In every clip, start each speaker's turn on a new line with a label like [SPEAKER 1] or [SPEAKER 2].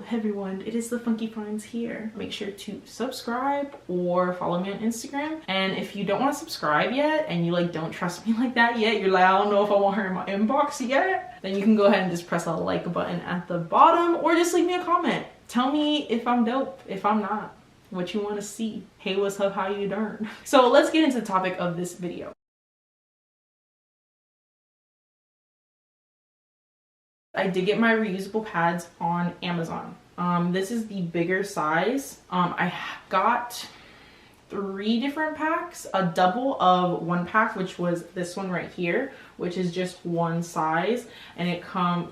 [SPEAKER 1] Hey everyone, it is the Funky Finds here. Make sure to subscribe or follow me on Instagram. And if you don't want to subscribe yet and you like don't trust me like that yet, you're like, I don't know if I want her in my inbox yet, then you can go ahead and just press a like button at the bottom or just leave me a comment. Tell me if I'm dope, if I'm not, what you want to see. Hey, what's up, how you doing? So let's get into the topic of this video. I did get my reusable pads on Amazon. This is the bigger size. I got 3 different packs, a double of 1 pack, which was this one right here, which is just one size, and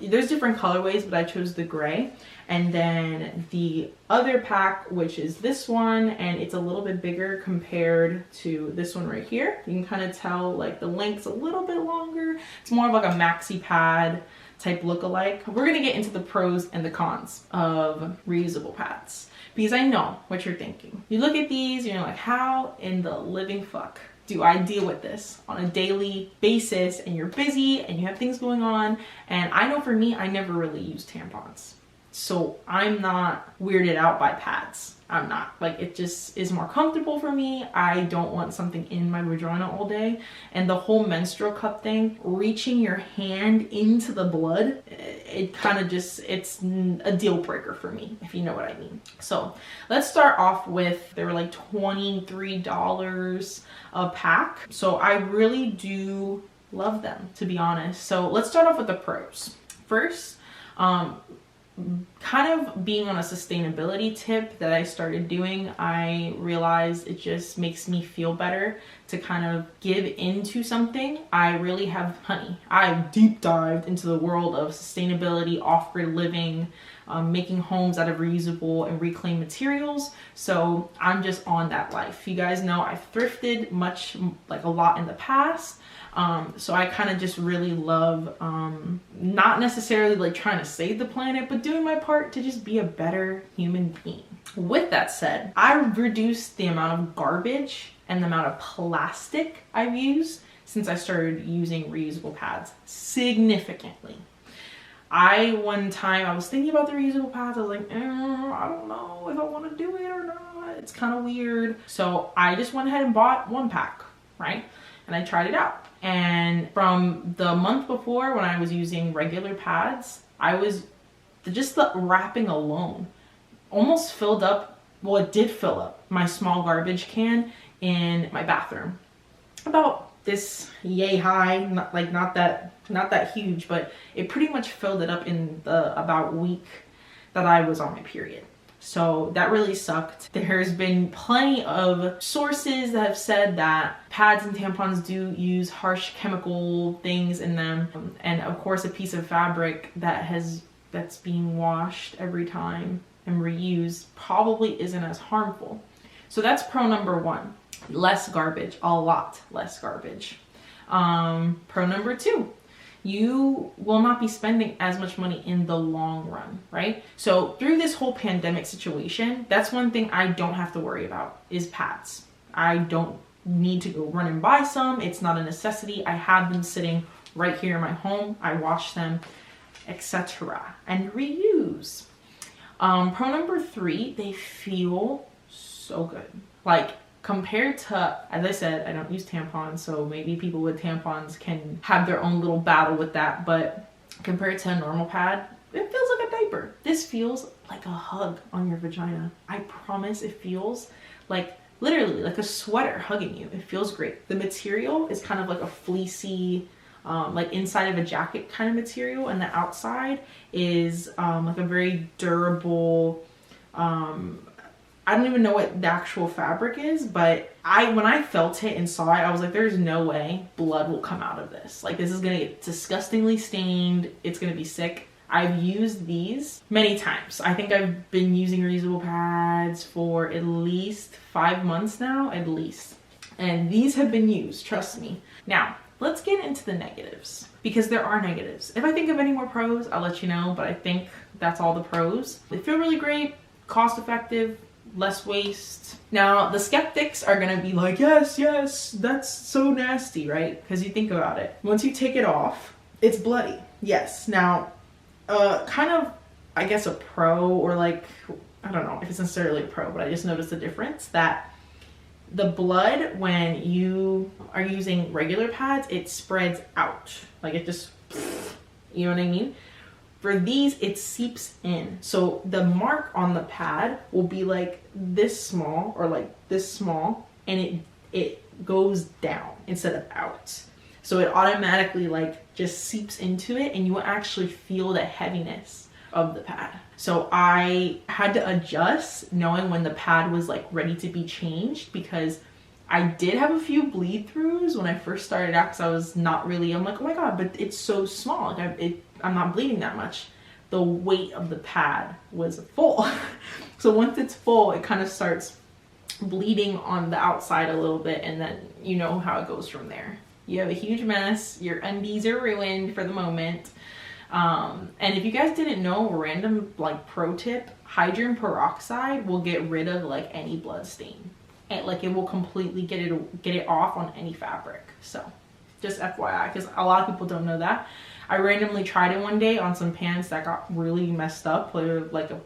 [SPEAKER 1] there's different colorways, but I chose the gray. And then the other pack, which is this one, and it's a little bit bigger compared to this one right here. You can kind of tell like the length's a little bit longer. It's more of like a maxi pad type look-alike. We're gonna get into the pros and the cons of reusable pads, because I know what you're thinking. You look at these and you're like, how in the living fuck do I deal with this on a daily basis? And you're busy and you have things going on. And I know for me, I never really use tampons. So I'm not weirded out by pads. I'm not. Like, it just is more comfortable for me. I don't want something in my vagina all day. And the whole menstrual cup thing, reaching your hand into the blood, it kind of just, it's a deal breaker for me, if you know what I mean. So let's start off with, they were like $23 a pack. So I really do love them, to be honest. So let's start off with the pros. First, kind of being on a sustainability tip that I started doing, I realized it just makes me feel better to kind of give into something. I really have, I've deep dived into the world of sustainability, off-grid living, making homes out of reusable and reclaimed materials. So I'm just on that life. You guys know I've thrifted a lot in the past. So I kind of just really love, not necessarily like trying to save the planet, but doing my part to just be a better human being. With that said, I've reduced the amount of garbage and the amount of plastic I've used since I started using reusable pads significantly. One time I was thinking about the reusable pads. I was like, I don't know if I want to do it or not. It's kind of weird. So I just went ahead and bought 1 pack, right? And I tried it out. And from the month before, when I was using regular pads, just the wrapping alone almost filled up, well, it did fill up my small garbage can in my bathroom. About this yay high, not that huge, but it pretty much filled it up in the about week that I was on my period. So that really sucked. There's been plenty of sources that have said that pads and tampons do use harsh chemical things in them. And of course, a piece of fabric that's being washed every time and reused probably isn't as harmful. So that's pro number 1. Less garbage, a lot less garbage. Pro number 2. You will not be spending as much money in the long run, right? So through this whole pandemic situation, that's one thing I don't have to worry about is pads. I don't need to go run and buy some. It's not a necessity. I have them sitting right here in my home. I wash them, etc. and reuse. Pro number 3, they feel so good. Like, compared to, as I said, I don't use tampons, so maybe people with tampons can have their own little battle with that, but compared to a normal pad, it feels like a diaper. This feels like a hug on your vagina. I promise it feels like, literally, like a sweater hugging you. It feels great. The material is kind of like a fleecy, like inside of a jacket kind of material, and the outside is like a very durable, I don't even know what the actual fabric is, but when I felt it and saw it, I was like, there's no way blood will come out of this. Like, this is gonna get disgustingly stained. It's gonna be sick. I've used these many times. I think I've been using reusable pads for at least 5 months now, at least. And these have been used, trust me. Now, let's get into the negatives, because there are negatives. If I think of any more pros, I'll let you know, but I think that's all the pros. They feel really great, cost effective, less waste. Now, the skeptics are gonna be like, yes, that's so nasty, right? Because you think about it. Once you take it off, it's bloody. Yes. Now, kind of I guess a pro, or like, I don't know if it's necessarily a pro, but I just noticed the difference that the blood, when you are using regular pads, it spreads out. Like it just, you know what I mean? For these, it seeps in. So the mark on the pad will be like this small or like this small, and it goes down instead of out. So it automatically like just seeps into it, and you will actually feel the heaviness of the pad. So I had to adjust knowing when the pad was like ready to be changed, because I did have a few bleed throughs when I first started out, because I was not really, I'm like, oh my God, but it's so small. Like I'm not bleeding that much. The weight of the pad was full. So once it's full, it kind of starts bleeding on the outside a little bit, and then you know how it goes from there. You have a huge mess, your undies are ruined for the moment. And if you guys didn't know, random like pro tip, hydrogen peroxide will get rid of like any blood stain. And like it will completely get it off on any fabric. So just FYI, because a lot of people don't know that. I randomly tried it one day on some pants that got really messed up. They were like a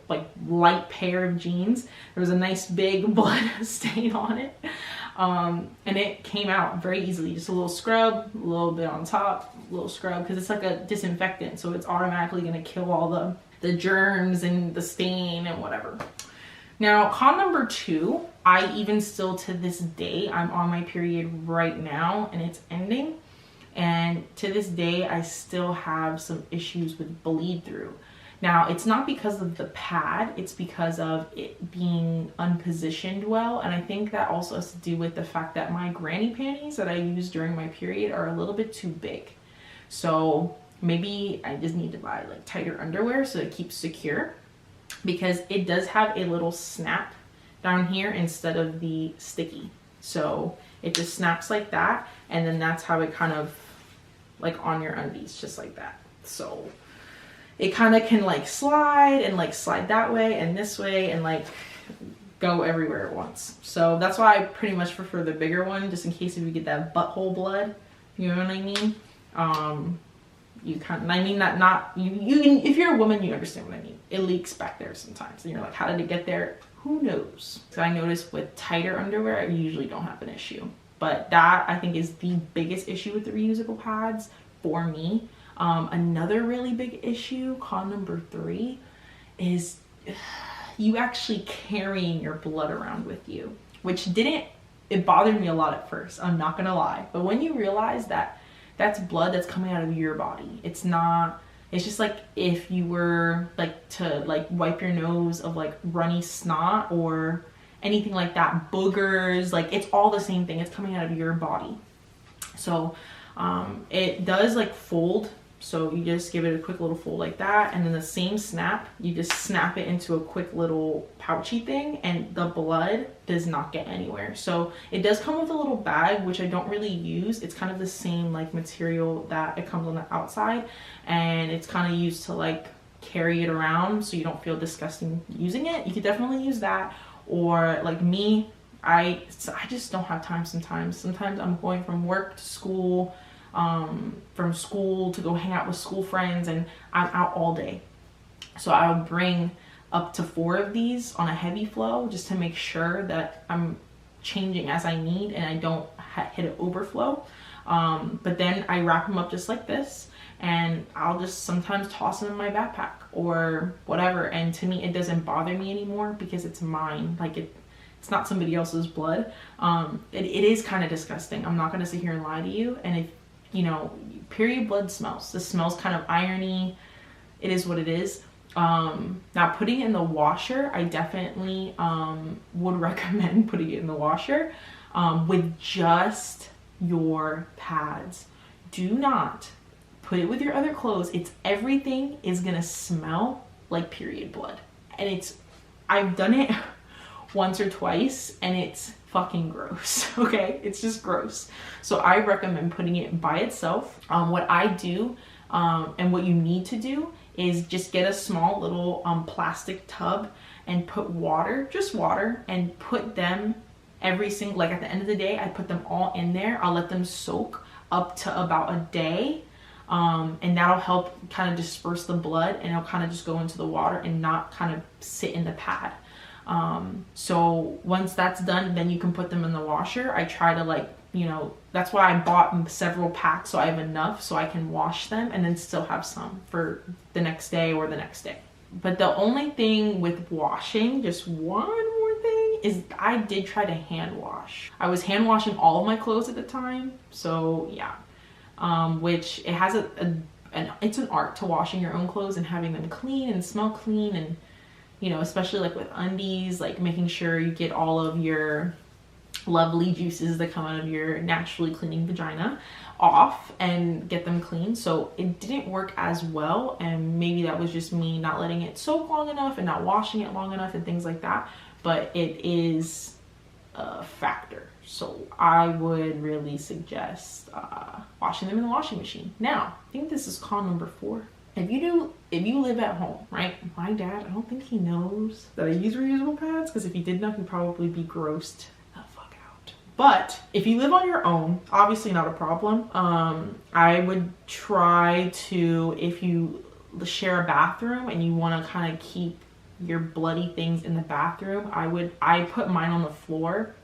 [SPEAKER 1] light pair of jeans. There was a nice big blood stain on it. And it came out very easily. Just a little scrub, a little bit on top, a little scrub, because it's like a disinfectant. So it's automatically going to kill all the germs and the stain and whatever. Now, con number 2, I even still to this day, I'm on my period right now and it's ending. And to this day, I still have some issues with bleed through. Now, it's not because of the pad, it's because of it being unpositioned well. And I think that also has to do with the fact that my granny panties that I use during my period are a little bit too big. So maybe I just need to buy like tighter underwear so it keeps secure, because it does have a little snap down here instead of the sticky. So it just snaps like that, and then that's how it kind of like on your undies, just like that. So it kind of can like slide and like slide that way and this way and like go everywhere at once. So that's why I pretty much prefer the bigger one, just in case if you get that butthole blood, you know what I mean? You kind, I mean that not you can, if you're a woman, you understand what I mean. It leaks back there sometimes, and you're like, how did it get there? Who knows? So I noticed with tighter underwear, I usually don't have an issue. But that, I think, is the biggest issue with the reusable pads for me. Another really big issue, con number 3, is you actually carrying your blood around with you, which it bothered me a lot at first, I'm not gonna lie. But when you realize that that's blood that's coming out of your body, it's just like if you were like to like wipe your nose of like runny snot or anything like that, boogers, like it's all the same thing. It's coming out of your body. So it does like fold. So you just give it a quick little fold like that, and then the same snap, you just snap it into a quick little pouchy thing, and the blood does not get anywhere. So it does come with a little bag, which I don't really use. It's kind of the same like material that it comes on the outside, and it's kind of used to like carry it around so you don't feel disgusting using it. You could definitely use that. Or like me, I just don't have time sometimes. Sometimes I'm going from work to school, from school to go hang out with school friends, and I'm out all day. So I'll bring up to 4 of these on a heavy flow just to make sure that I'm changing as I need and I don't hit an overflow. But then I wrap them up just like this, and I'll just sometimes toss them in my backpack or whatever. And to me, it doesn't bother me anymore because it's mine. Like it's not somebody else's blood. It is kind of disgusting. I'm not going to sit here and lie to you. And if, you know, period blood smells. This smells kind of irony. It is what it is. Now putting it in the washer, I definitely would recommend putting it in the washer with just your pads. Do not put it with your other clothes. Everything is gonna smell like period blood, and I've done it once or twice and it's fucking gross. Okay, it's just gross. So I recommend putting it by itself. What I do and what you need to do is just get a small little plastic tub and put water, just water, and put them every single, like at the end of the day, I put them all in there. I'll let them soak up to about a day. And that'll help kind of disperse the blood, and it'll kind of just go into the water and not kind of sit in the pad. So once that's done, then you can put them in the washer. I try to, like, you know, that's why I bought several packs, so I have enough so I can wash them and then still have some for the next day or the next day. But the only thing with washing, just one more thing, is I did try to hand wash. I was hand washing all of my clothes at the time, so yeah. Which it has it's an art to washing your own clothes and having them clean and smell clean, and, you know, especially like with undies, like making sure you get all of your lovely juices that come out of your naturally cleaning vagina off and get them clean. So it didn't work as well, and maybe that was just me not letting it soak long enough and not washing it long enough and things like that, but it is a factor. So I would really suggest washing them in the washing machine. Now, I think this is con number 4. If you live at home, right? My dad, I don't think he knows that I use reusable pads, because if he did know, he'd probably be grossed the fuck out. But if you live on your own, obviously not a problem. I would try to, if you share a bathroom and you want to kind of keep your bloody things in the bathroom, I put mine on the floor.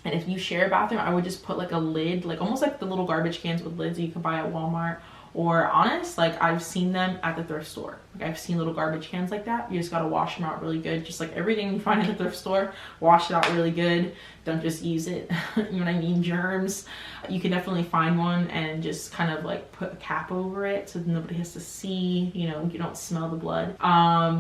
[SPEAKER 1] And if you share a bathroom, I would just put like a lid, like almost like the little garbage cans with lids that you can buy at Walmart. Or honest, like I've seen them at the thrift store. Like I've seen little garbage cans like that. You just gotta wash them out really good. Just like everything you find at the thrift store, wash it out really good. Don't just use it. You know what I mean? Germs. You can definitely find one and just kind of like put a cap over it so that nobody has to see, you know, you don't smell the blood.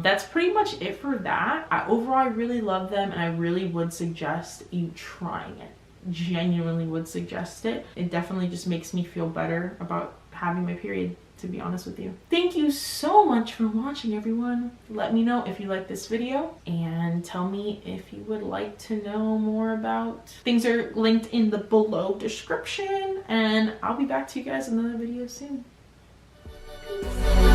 [SPEAKER 1] That's pretty much it for that. Overall, I really love them, and I really would suggest you trying it. Genuinely would suggest it. It definitely just makes me feel better about having my period, to be honest with you. Thank you so much for watching, everyone. Let me know if you like this video, and tell me if you would like to know more about things. Are linked in the below description, and I'll be back to you guys in another video soon. Peace.